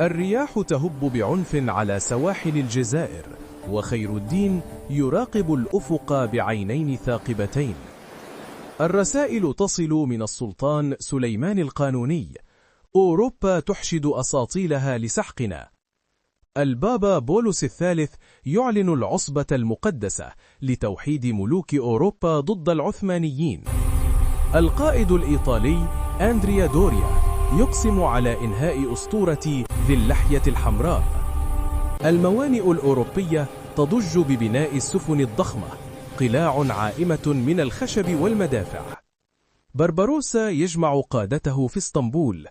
الرياح تهب بعنف على سواحل الجزائر، وخير الدين يراقب الأفق بعينين ثاقبتين. الرسائل تصل من السلطان سليمان القانوني: أوروبا تحشد أساطيلها لسحقنا. البابا بولس الثالث يعلن العصبة المقدسة لتوحيد ملوك أوروبا ضد العثمانيين. القائد الإيطالي أندريا دوريا يقسم على إنهاء أسطورة ذي اللحية الحمراء. الموانئ الأوروبية تضج ببناء السفن الضخمة، قلاع عائمة من الخشب والمدافع. بربروسا يجمع قادته في اسطنبول.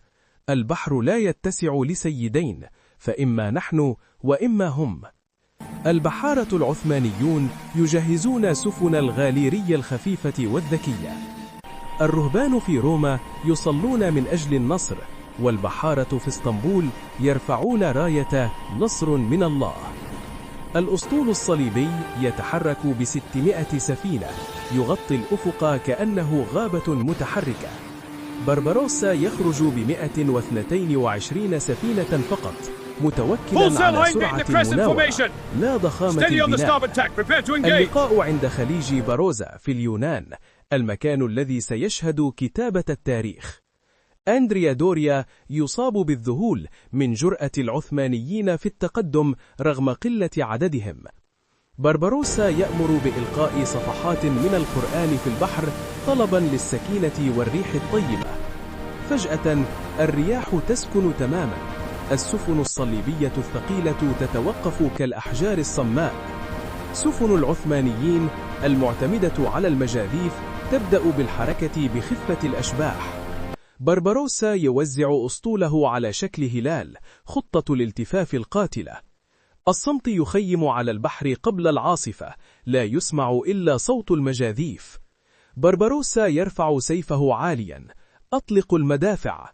البحر لا يتسع لسيدين، فإما نحن وإما هم. البحارة العثمانيون يجهزون سفن الغاليرية الخفيفة والذكية. الرهبان في روما يصلون من أجل النصر، والبحارة في اسطنبول يرفعون راية نصر من الله. الأسطول الصليبي يتحرك ب600 سفينة، يغطي الأفق كأنه غابة متحركة. بربروسا يخرج ب122 سفينة فقط، متوكلا على سرعة المناورة لا ضخامة البناء. اللقاء عند خليج باروزا في اليونان، المكان الذي سيشهد كتابة التاريخ. أندريا دوريا يصاب بالذهول من جرأة العثمانيين في التقدم رغم قلة عددهم. بربروسا يأمر بإلقاء صفحات من القرآن في البحر طلبا للسكينة والريح الطيبة. فجأة الرياح تسكن تماما، السفن الصليبية الثقيلة تتوقف كالأحجار الصماء. سفن العثمانيين المعتمدة على المجاذيف تبدأ بالحركة بخفة الأشباح. بربروسا يوزع أسطوله على شكل هلال، خطة الالتفاف القاتلة. الصمت يخيم على البحر قبل العاصفة، لا يسمع إلا صوت المجاذيف. بربروسا يرفع سيفه عاليا: أطلق المدافع.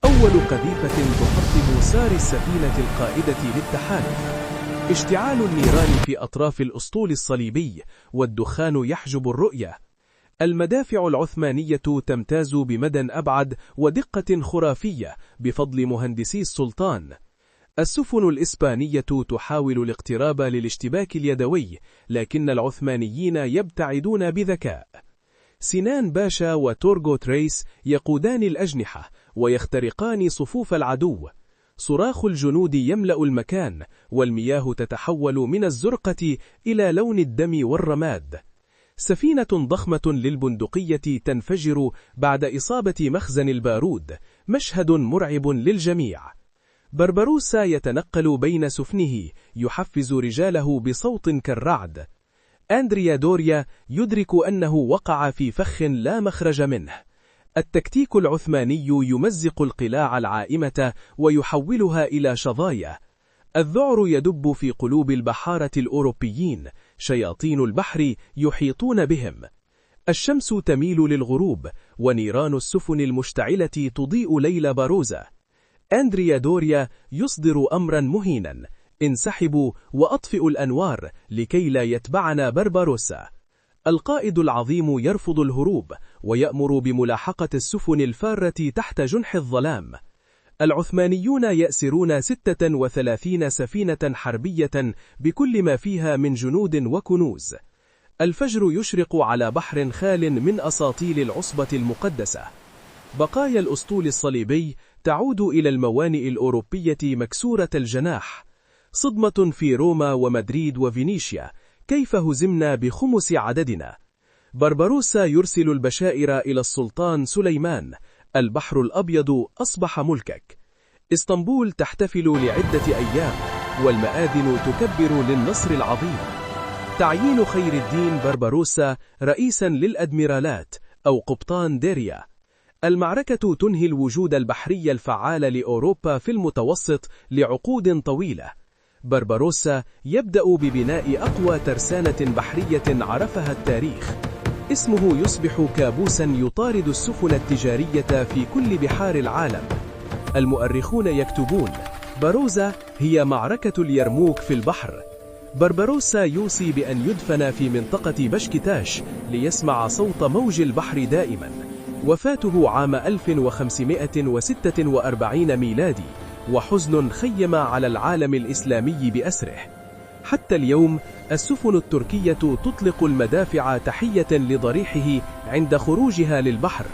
أول قذيفة تحطم سار السفينة القائدة للتحالف. اشتعال النيران في أطراف الأسطول الصليبي، والدخان يحجب الرؤية. المدافع العثمانية تمتاز بمدى أبعد ودقة خرافية بفضل مهندسي السلطان. السفن الإسبانية تحاول الاقتراب للاشتباك اليدوي، لكن العثمانيين يبتعدون بذكاء. سنان باشا وتورغو تريس يقودان الأجنحة ويخترقان صفوف العدو. صراخ الجنود يملأ المكان، والمياه تتحول من الزرقة إلى لون الدم والرماد. سفينة ضخمة للبندقية تنفجر بعد إصابة مخزن البارود، مشهد مرعب للجميع. بربروسا يتنقل بين سفنه، يحفز رجاله بصوت كالرعد. أندريا دوريا يدرك أنه وقع في فخ لا مخرج منه. التكتيك العثماني يمزق القلاع العائمة ويحولها إلى شظايا. الذعر يدب في قلوب البحارة الأوروبيين، شياطين البحر يحيطون بهم. الشمس تميل للغروب، ونيران السفن المشتعلة تضيء ليل باروزا. أندريا دوريا يصدر أمرا مهينا: انسحبوا وأطفئوا الأنوار لكي لا يتبعنا بربروسا. القائد العظيم يرفض الهروب، ويأمر بملاحقة السفن الفارة تحت جنح الظلام. العثمانيون يأسرون 36 سفينة حربية بكل ما فيها من جنود وكنوز. الفجر يشرق على بحر خال من أساطيل العصبة المقدسة. بقايا الأسطول الصليبي تعود إلى الموانئ الأوروبية مكسورة الجناح. صدمة في روما ومدريد وفينيسيا، كيف هزمنا بخمس عددنا. بربروسا يرسل البشائر إلى السلطان سليمان: البحر الأبيض أصبح ملكك. اسطنبول تحتفل لعدة أيام، والمآذن تكبر للنصر العظيم. تعيين خير الدين بربروسا رئيسا للأدميرالات أو قبطان ديريا. المعركة تنهي الوجود البحري الفعال لأوروبا في المتوسط لعقود طويلة. بربروسا يبدأ ببناء أقوى ترسانة بحرية عرفها التاريخ. اسمه يصبح كابوسا يطارد السفن التجارية في كل بحار العالم. المؤرخون يكتبون: باروزا هي معركة اليرموك في البحر. بربروسا يوصي بأن يدفن في منطقة بشكتاش ليسمع صوت موج البحر دائما. وفاته عام 1546 ميلادي، وحزن خيم على العالم الإسلامي بأسره. حتى اليوم السفن التركية تطلق المدافع تحية لضريحه عند خروجها للبحر.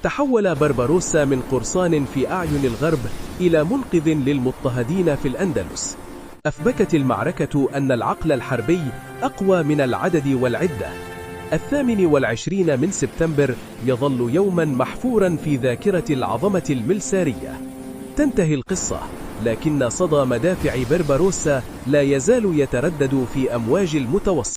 تحول بربروسا من قرصان في أعين الغرب إلى منقذ للمضطهدين في الأندلس. أثبتت المعركة أن العقل الحربي أقوى من العدد والعدة. 28 من سبتمبر يظل يوما محفورا في ذاكرة العظمة الملسارية. تنتهي القصة، لكن صدى مدافع بربروسا لا يزال يتردد في أمواج المتوسط.